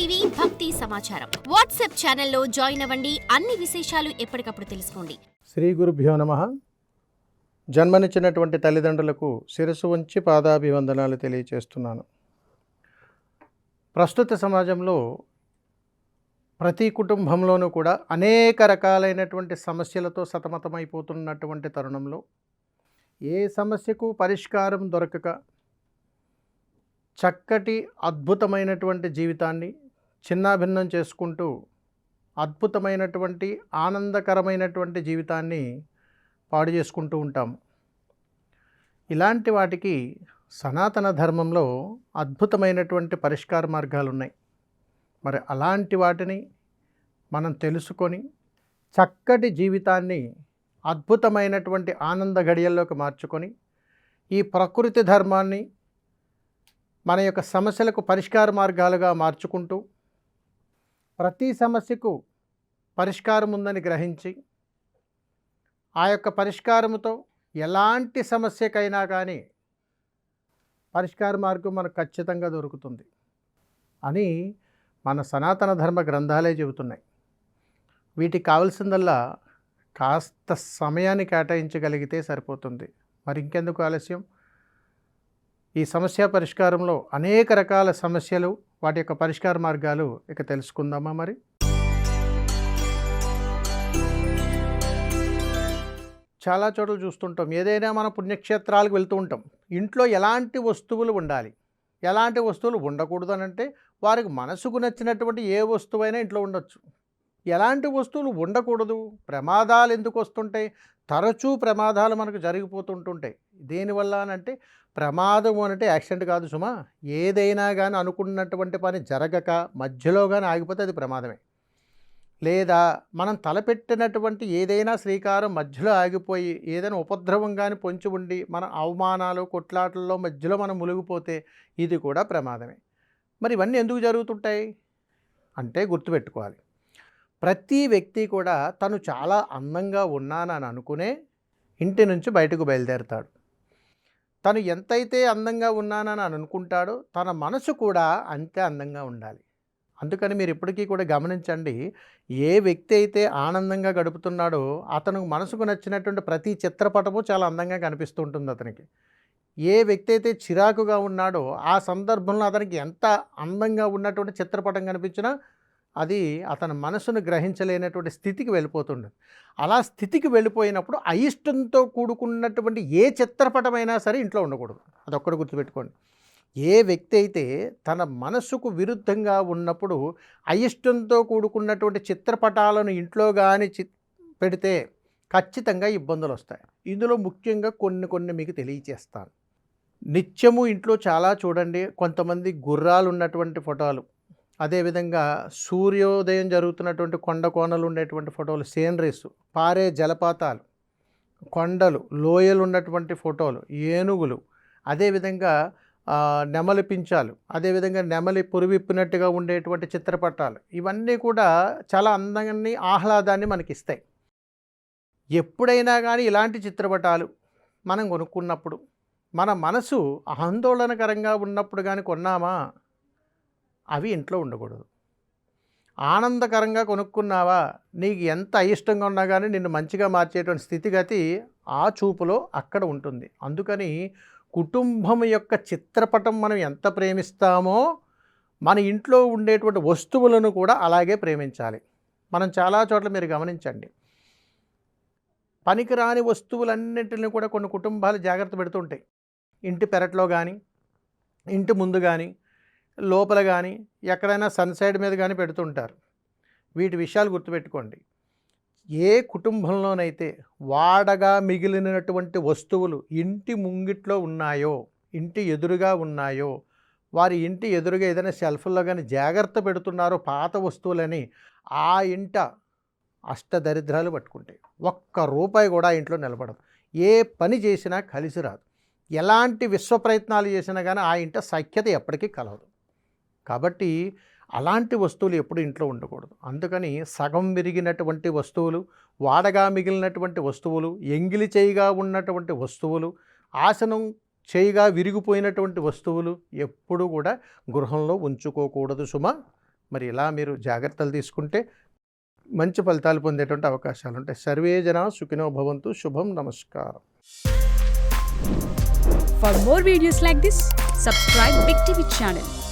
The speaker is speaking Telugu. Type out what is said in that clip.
టీవీ భక్తి సమాచారం వాట్సాప్ ఛానల్లో జాయిన్ అవ్వండి. అన్ని విశేషాలు ఎప్పటికప్పుడు తెలుసుకోండి. శ్రీ గురుభ్యో నమః. జన్మనిచ్చినటువంటి తల్లిదండ్రులకు శిరస్సు వంచి పాదాభివందనాలు తెలియచేస్తున్నాను. ప్రస్తుత సమాజంలో ప్రతి కుటుంబంలోనూ కూడా అనేక రకాలైనటువంటి సమస్యలతో సతమతమైపోతున్నటువంటి తరుణంలో ఏ సమస్యకు పరిష్కారం దొరకక చక్కటి అద్భుతమైనటువంటి జీవితాన్ని చిన్నాభిన్నం చేసుకుంటూ అద్భుతమైనటువంటి ఆనందకరమైనటువంటి జీవితాన్ని పాడు చేసుకుంటూ ఉంటాము. ఇలాంటి వాటికి సనాతన ధర్మంలో అద్భుతమైనటువంటి పరిష్కార మార్గాలు ఉన్నాయి. మరి అలాంటి వాటిని మనం తెలుసుకొని చక్కటి జీవితాన్ని అద్భుతమైనటువంటి ఆనంద గడియల్లోకి మార్చుకొని ఈ ప్రకృతి ధర్మాన్ని మన యొక్క సమస్యలకు పరిష్కార మార్గాలుగా మార్చుకుంటూ ప్రతి సమస్యకు పరిష్కారం ఉందని గ్రహించి ఆ యొక్క పరిష్కారముతో ఎలాంటి సమస్యకైనా కానీ పరిష్కార మార్గం మనకు ఖచ్చితంగా దొరుకుతుంది అని మన సనాతన ధర్మ గ్రంథాలే చెబుతున్నాయి. వీటికి కావాల్సిందల్లా కాస్త సమయాన్ని కేటాయించగలిగితే సరిపోతుంది. మరి ఇంకెందుకు ఆలస్యం? ఈ సమస్య పరిష్కారంలో అనేక రకాల సమస్యలు, వాటి యొక్క పరిష్కార మార్గాలు ఇక తెలుసుకుందామా? మరి చాలా చోట్ల చూస్తుంటాం, ఏదైనా మన పుణ్యక్షేత్రాలకు వెళ్తూ ఉంటాం. ఇంట్లో ఎలాంటి వస్తువులు ఉండాలి, ఎలాంటి వస్తువులు ఉండకూడదు అని అంటే వారికి మనసుకు నచ్చినటువంటి ఏ వస్తువైనా ఇంట్లో ఉండొచ్చు. ఎలాంటి వస్తువులు ఉండకూడదు, ప్రమాదాలు ఎందుకు వస్తుంటాయి? తరచూ ప్రమాదాలు మనకు జరిగిపోతుంటుంటాయి. దేనివల్ల అంటే ప్రమాదం అంటే యాక్సిడెంట్ కాదు సుమా, ఏదైనా కానీ అనుకున్నటువంటి పని జరగక మధ్యలో కానీ ఆగిపోతే అది ప్రమాదమే. లేదా మనం తలపెట్టినటువంటి ఏదైనా శ్రీకారం మధ్యలో ఆగిపోయి ఏదైనా ఉపద్రవం కానీ పొంచి ఉండి మన అవమానాలు కొట్లాటల్లో మధ్యలో మనం మునిగిపోతే ఇది కూడా ప్రమాదమే. మరి ఇవన్నీ ఎందుకు జరుగుతుంటాయి అంటే గుర్తుపెట్టుకోవాలి, ప్రతి వ్యక్తి కూడా తను చాలా అందంగా ఉన్నానని అనుకునే ఇంటి నుంచి బయటకు బయలుదేరుతాడు. తను ఎంతైతే అందంగా ఉన్నానని అనుకుంటాడో తన మనసు కూడా అంతే అందంగా ఉండాలి. అందుకని మీరు ఇప్పటికీ కూడా గమనించండి, ఏ వ్యక్తి అయితే ఆనందంగా గడుపుతున్నాడో అతను మనసుకు నచ్చినటువంటి ప్రతి చిత్రపటము చాలా అందంగా కనిపిస్తూ ఉంటుంది అతనికి. ఏ వ్యక్తి అయితే చిరాకుగా ఉన్నాడో ఆ సందర్భంలో అతనికి ఎంత అందంగా ఉన్నటువంటి చిత్రపటం కనిపించినా అది అతని మనసును గ్రహించలేనటువంటి స్థితికి వెళ్ళిపోతుండదు. అలా స్థితికి వెళ్ళిపోయినప్పుడు అయిష్టంతో కూడుకున్నటువంటి ఏ చిత్రపటమైనా సరే ఇంట్లో ఉండకూడదు. అదొక్కటి గుర్తుపెట్టుకోండి. ఏ వ్యక్తి అయితే తన మనసుకు విరుద్ధంగా ఉన్నప్పుడు అయిష్టంతో కూడుకున్నటువంటి చిత్రపటాలను ఇంట్లో కానీ పెడితే ఖచ్చితంగా ఇబ్బందులు వస్తాయి. ఇందులో ముఖ్యంగా కొన్ని మీకు తెలియచేస్తాను. నిత్యము ఇంట్లో చాలా చూడండి, కొంతమంది గుర్రాలు ఉన్నటువంటి ఫోటోలు, అదేవిధంగా సూర్యోదయం జరుగుతున్నటువంటి కొండ కోనలు ఉండేటువంటి ఫోటోలు, సీనరీస్, పారే జలపాతాలు, కొండలు, లోయలు ఉన్నటువంటి ఫోటోలు, ఏనుగులు, అదేవిధంగా నెమలి పించాలు, అదేవిధంగా నెమలి పురివిప్పినట్టుగా ఉండేటువంటి చిత్రపటాలు, ఇవన్నీ కూడా చాలా అందాన్ని ఆహ్లాదాన్ని మనకిస్తాయి. ఎప్పుడైనా కానీ ఇలాంటి చిత్రపటాలు మనం కొనుక్కున్నప్పుడు మన మనసు ఆందోళనకరంగా ఉన్నప్పుడు కానీ కొన్నామా అవి ఇంట్లో ఉండకూడదు. ఆనందకరంగా కొనుక్కున్నావా, నీకు ఎంత అయిష్టంగా ఉన్నా కానీ నిన్ను మంచిగా మార్చేటువంటి స్థితిగతి ఆ చూపులో అక్కడ ఉంటుంది. అందుకని కుటుంబం యొక్క చిత్రపటం మనం ఎంత ప్రేమిస్తామో మన ఇంట్లో ఉండేటువంటి వస్తువులను కూడా అలాగే ప్రేమించాలి. మనం చాలా చోట్ల మీరు గమనించండి, పనికిరాని వస్తువులన్నింటినీ కూడా కొన్ని కుటుంబాలు జాగ్రత్త పెడుతుంటాయి. ఇంటి పెరట్లో కానీ, ఇంటి ముందు కానీ, లోపల కానీ, ఎక్కడైనా సన్సైడ్ మీద కానీ పెడుతుంటారు. వీటి విషయాలు గుర్తుపెట్టుకోండి. ఏ కుటుంబంలోనైతే వాడగా మిగిలినటువంటి వస్తువులు ఇంటి ముంగిట్లో ఉన్నాయో, ఇంటి ఎదురుగా ఉన్నాయో, వారి ఇంటి ఎదురుగా ఏదైనా షెల్ఫ్లో కానీ జాగ్రత్త పెడుతున్నారో పాత వస్తువులని, ఆ ఇంట అష్టదరిద్రాలు పట్టుకుంటాయి. ఒక్క రూపాయి కూడా ఆ ఇంట్లో నిలబడదు. ఏ పని చేసినా కలిసి రాదు. ఎలాంటి విశ్వ ప్రయత్నాలు చేసినా కానీ ఆ ఇంట సఖ్యత ఎప్పటికీ కలవదు. కాబట్టి అలాంటి వస్తువులు ఎప్పుడు ఇంట్లో ఉండకూడదు. అందుకని సగం విరిగినటువంటి వస్తువులు, వాడగా మిగిలినటువంటి వస్తువులు, ఎంగిలి చేయిగా ఉన్నటువంటి వస్తువులు, ఆసనం చేయిగా విరిగిపోయినటువంటి వస్తువులు ఎప్పుడు కూడా గృహంలో ఉంచుకోకూడదు సుమ. మరి ఇలా మీరు జాగ్రత్తలు తీసుకుంటే మంచి ఫలితాలు పొందేటువంటి అవకాశాలు ఉంటాయి. సర్వే జనా సుఖినో భవంతు. శుభం. నమస్కారం. For more videos like this, subscribe Big TV channel.